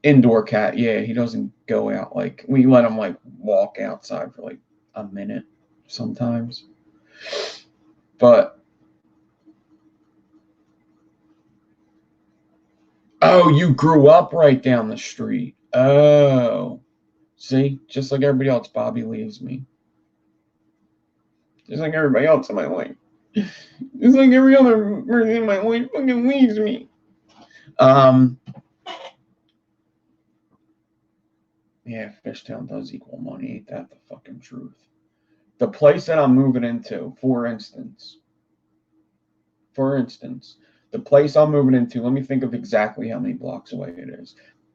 indoor cat, yeah, he doesn't go out. Like, we let him like walk outside for like a minute sometimes. But oh, you grew up right down the street. Oh, see, just like everybody else, Bobby leaves me. Just like everybody else in my life. Just like every other person in my life fucking leaves me. Yeah, Fishtown does equal money. Ain't that the fucking truth? The place that I'm moving into, for instance, the place I'm moving into, let me think of exactly how many blocks away it is.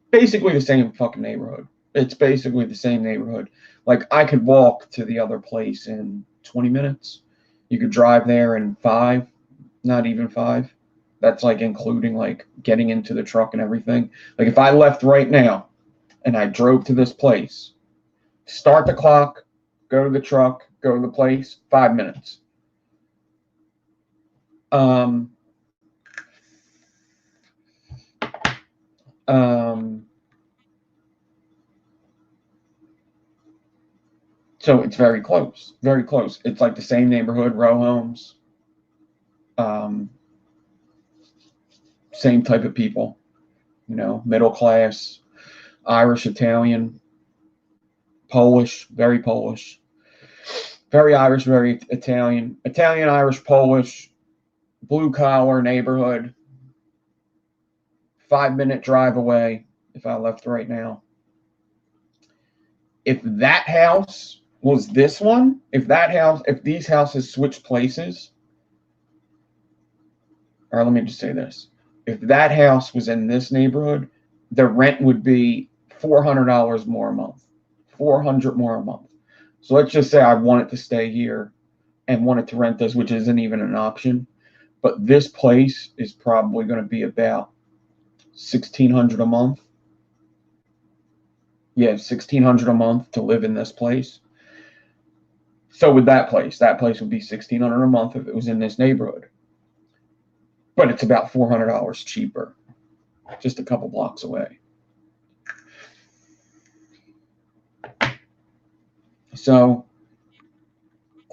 Basically the same fucking neighborhood. It's basically the same neighborhood. Like, I could walk to the other place in 20 minutes. You could drive there in 5, not even 5. That's like including like getting into the truck and everything. Like, if I left right now and I drove to this place, start the clock, go to the truck, go to the place, 5 minutes. So it's very close, very close. It's like the same neighborhood, row homes, same type of people, you know, middle class, Irish, Italian, Polish, very Polish, very Irish, very Italian, Italian, Irish, Polish, blue collar neighborhood, 5-minute drive away if I left right now. If that house was this one, if these houses switched places, or let me just say this. If that house was in this neighborhood, the rent would be $400 more a month. $400 more a month. So let's just say I wanted to stay here and wanted to rent this, which isn't even an option. But this place is probably going to be about $1,600 a month. Yeah, $1,600 a month to live in this place. So with that place would be $1,600 a month if it was in this neighborhood. But it's about $400 cheaper, just a couple blocks away. So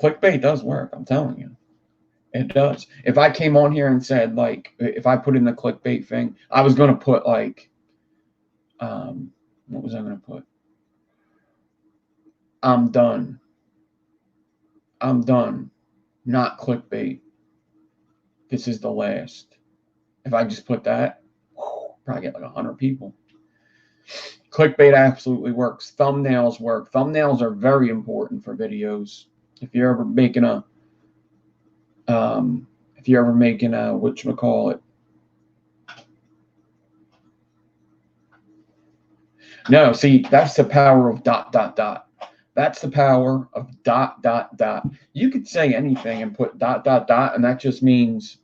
clickbait does work, I'm telling you. It does. If I came on here and said, like, if I put in the clickbait thing, I was going to put, like, what was I going to put? I'm done. I'm done. Not clickbait. This is the last. If I just put that, probably get like 100 people. Clickbait absolutely works. Thumbnails work. Thumbnails are very important for videos. If you're ever making a, whatchamacallit. No, see, that's the power of ... That's the power of ... You could say anything and put ... and that just means,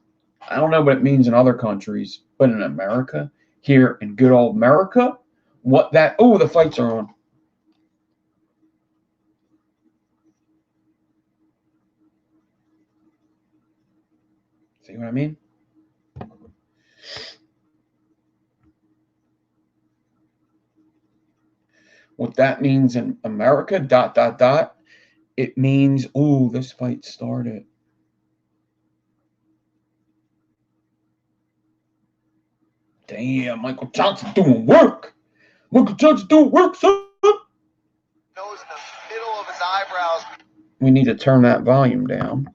I don't know what it means in other countries, but in America, here in good old America, what that, oh, the fights are on. See what I mean? What that means in America, ... it means, oh, this fight started. Damn, Michael Johnson doing work. Michael Johnson doing work, son. Nose in the middle of his eyebrows. We need to turn that volume down.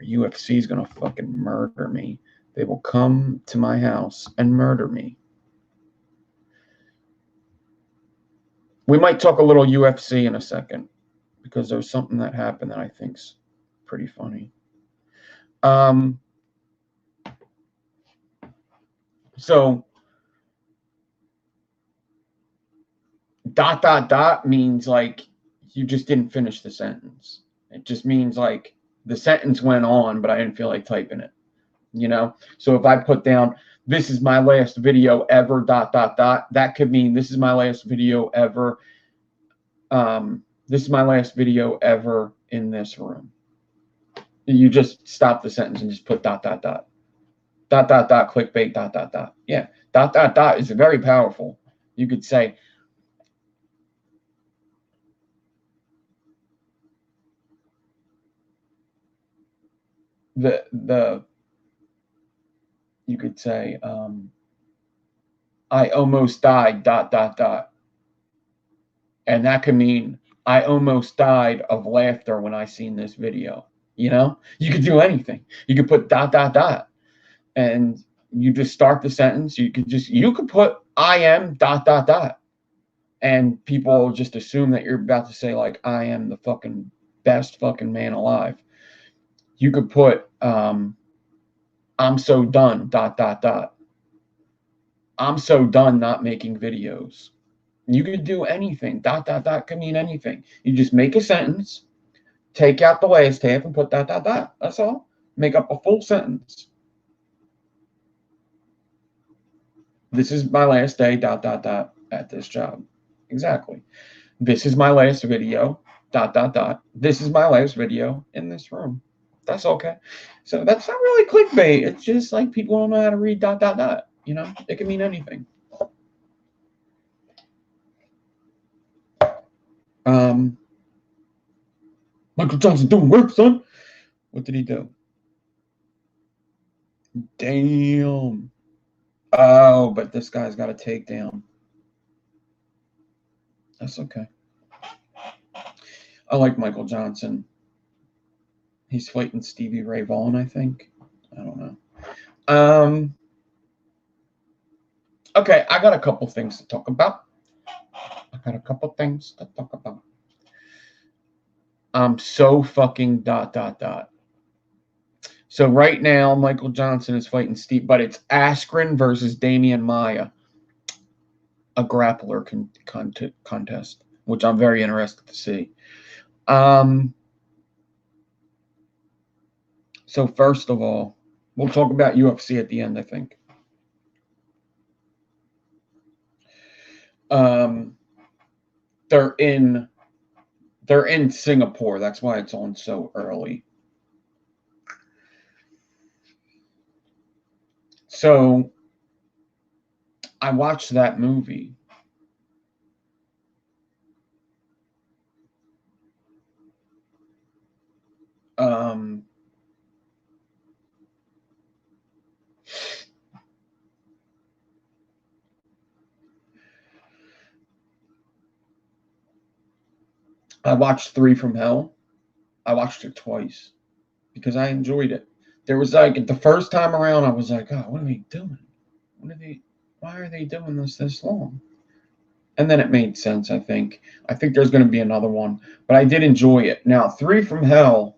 UFC is going to fucking murder me. They will come to my house and murder me. We might talk a little UFC in a second, because there's something that happened that I think's pretty funny. So ... means like you just didn't finish the sentence. It just means like the sentence went on, but I didn't feel like typing it. You know? So if I put down, this is my last video ever, ... that could mean this is my last video ever. This is my last video ever in this room. You just stop the sentence and just put ... clickbait, ... Yeah, ... is very powerful. You could say, you could say, I almost died ... And that could mean I almost died of laughter when I seen this video. You know, you could do anything. You could put ... and you just start the sentence. You could put I am ... and people just assume that you're about to say, like, I am the fucking best fucking man alive. You could put I'm so done ... I'm so done not making videos. You could do anything. ... could mean anything. You just make a sentence, take out the last half, and put ... That's all. Make up a full sentence. This is my last day ... at this job. Exactly. This is my last video ... This is my last video in this room. That's okay. So that's not really clickbait. It's just like people don't know how to read ... You know, it can mean anything. Michael Johnson doing work, son. What did he do? Damn. Oh, but this guy's got a takedown. That's okay. I like Michael Johnson. He's fighting Stevie Ray Vaughan, I think. I don't know. Okay, I got a couple things to talk about. I'm so fucking ... So right now, Michael Johnson is fighting Steve, but it's Askren versus Damian Maia, a grappler contest, which I'm very interested to see. So first of all, we'll talk about UFC at the end, I think. They're in They're in Singapore. That's why it's on so early. So I watched that movie. I watched 3 from Hell. I watched it twice because I enjoyed it. There was like, the first time around, I was like, oh, what are they doing? Why are they doing this long? And then it made sense, I think. I think there's going to be another one, but I did enjoy it. Now, 3 from Hell,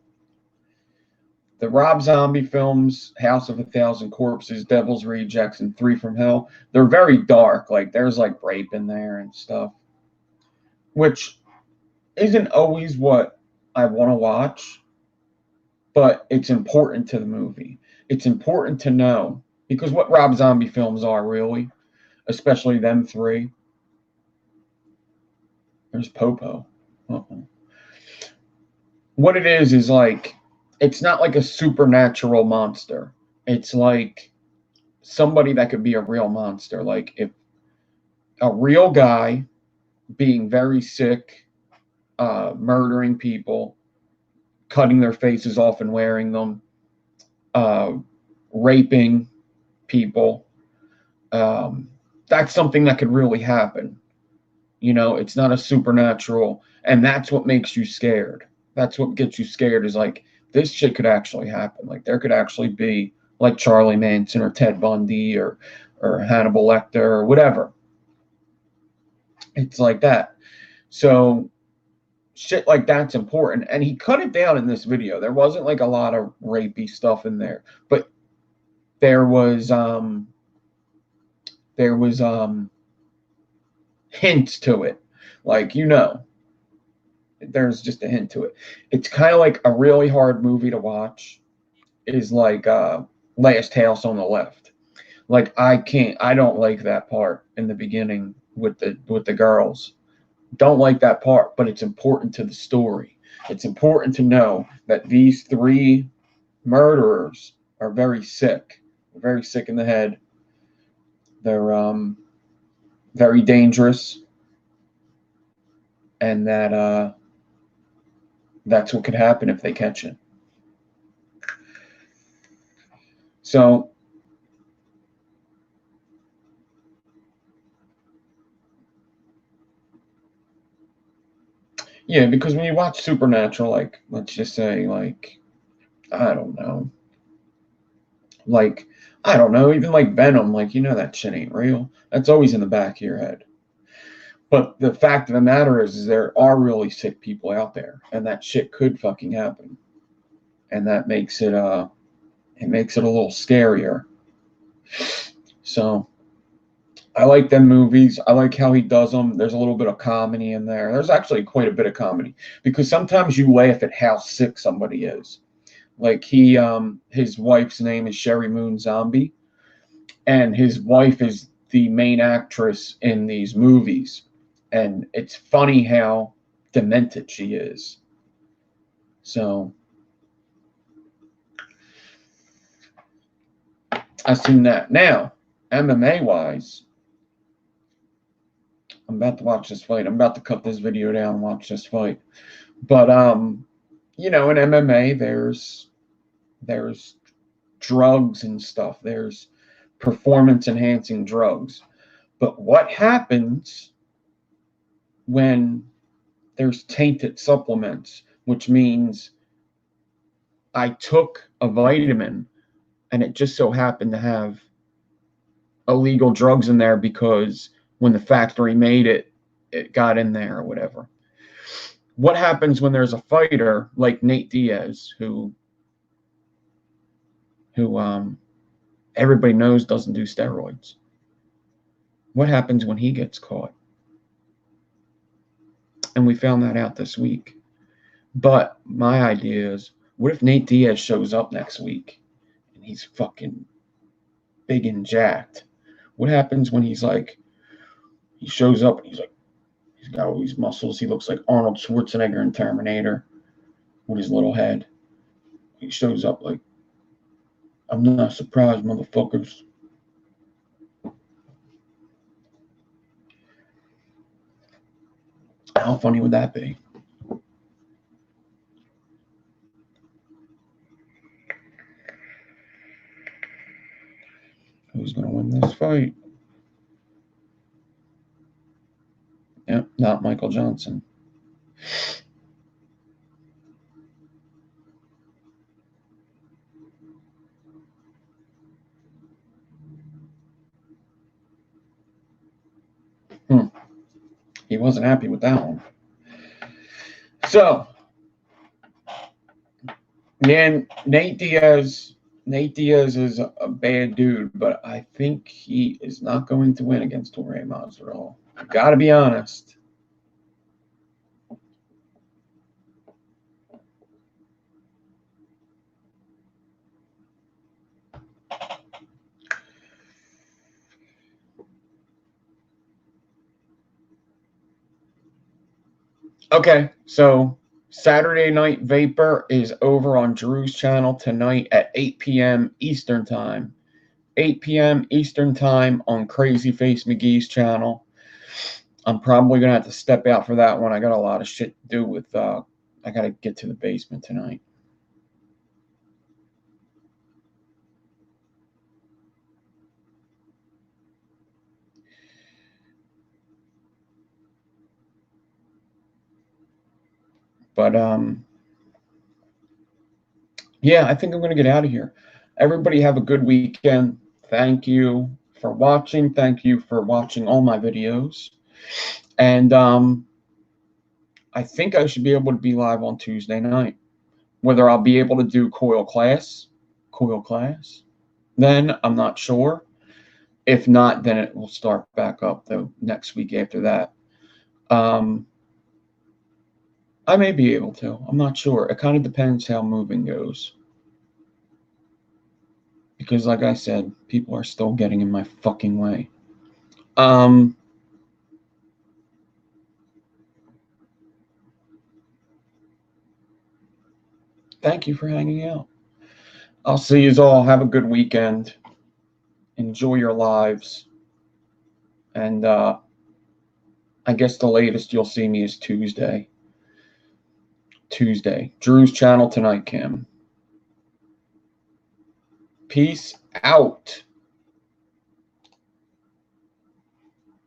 the Rob Zombie films, House of a Thousand Corpses, Devil's Rejects, and 3 from Hell, they're very dark. Like, there's like rape in there and stuff, which isn't always what I want to watch, but it's important to the movie. It's important to know, because what Rob Zombie films are really, especially them 3. There's Popo. Uh-oh. What it is like, it's not like a supernatural monster. It's like somebody that could be a real monster. Like, if a real guy being very sick, murdering people, cutting their faces off and wearing them, raping people, that's something that could really happen. You know, it's not a supernatural, and that's what makes you scared. That's what gets you scared, is like, this shit could actually happen. Like, there could actually be like Charlie Manson or Ted Bundy or Hannibal Lecter or whatever. It's like that. So shit like that's important. And he cut it down in this video. There wasn't like a lot of rapey stuff in there, but there was hints to it. Like, you know, there's just a hint to it. It's kind of like a really hard movie to watch is like Last House on the Left. Like, I don't like that part in the beginning with the girls. Don't like that part, but it's important to the story. It's important to know that these 3 murderers are very sick. They're very sick in the head. They're very dangerous, and that's what could happen if they catch it. So yeah, because when you watch Supernatural, like, let's just say, like, I don't know, even like Venom, like, you know, that shit ain't real. That's always in the back of your head. But the fact of the matter is there are really sick people out there, and that shit could fucking happen. And that makes it a little scarier. So I like them movies. I like how he does them. There's a little bit of comedy in there. There's actually quite a bit of comedy, because sometimes you laugh at how sick somebody is. Like, his wife's name is Sherry Moon Zombie, and his wife is the main actress in these movies. And it's funny how demented she is. So I've seen that. Now, MMA wise, I'm about to watch this fight. I'm about to cut this video down and watch this fight. But you know, in MMA, there's drugs and stuff. There's performance enhancing drugs. But what happens when there's tainted supplements, which means I took a vitamin and it just so happened to have illegal drugs in there because when the factory made it, it got in there or whatever. What happens when there's a fighter like Nate Diaz, who everybody knows doesn't do steroids? What happens when he gets caught? And we found that out this week. But my idea is, what if Nate Diaz shows up next week and he's fucking big and jacked? What happens when he shows up and he's He's got all these muscles. He looks like Arnold Schwarzenegger in Terminator with his little head. He shows up like, I'm not surprised, motherfuckers. How funny would that be? Who's going to win this fight? Yep, not Michael Johnson. He wasn't happy with that one. So, man, Nate Diaz is a bad dude, but I think he is not going to win against Jorge Masvidal. Got to be honest. Okay, so Saturday Night Vapor is over on Drew's channel tonight at 8 p.m. Eastern Time. 8 p.m. Eastern Time on Crazy Face McGee's channel. I'm probably going to have to step out for that one. I got a lot of shit to do with, I got to get to the basement tonight. But, yeah, I think I'm going to get out of here. Everybody have a good weekend. Thank you for watching. Thank you for watching all my videos. And I think I should be able to be live on Tuesday night. Whether I'll be able to do coil class, then I'm not sure. If not, then it will start back up the next week after that. I may be able to. I'm not sure. It kind of depends how moving goes. Because like I said, people are still getting in my fucking way. Thank you for hanging out. I'll see you all. Have a good weekend. Enjoy your lives. And I guess the latest you'll see me is Tuesday. Drew's channel tonight, Kim. Peace out.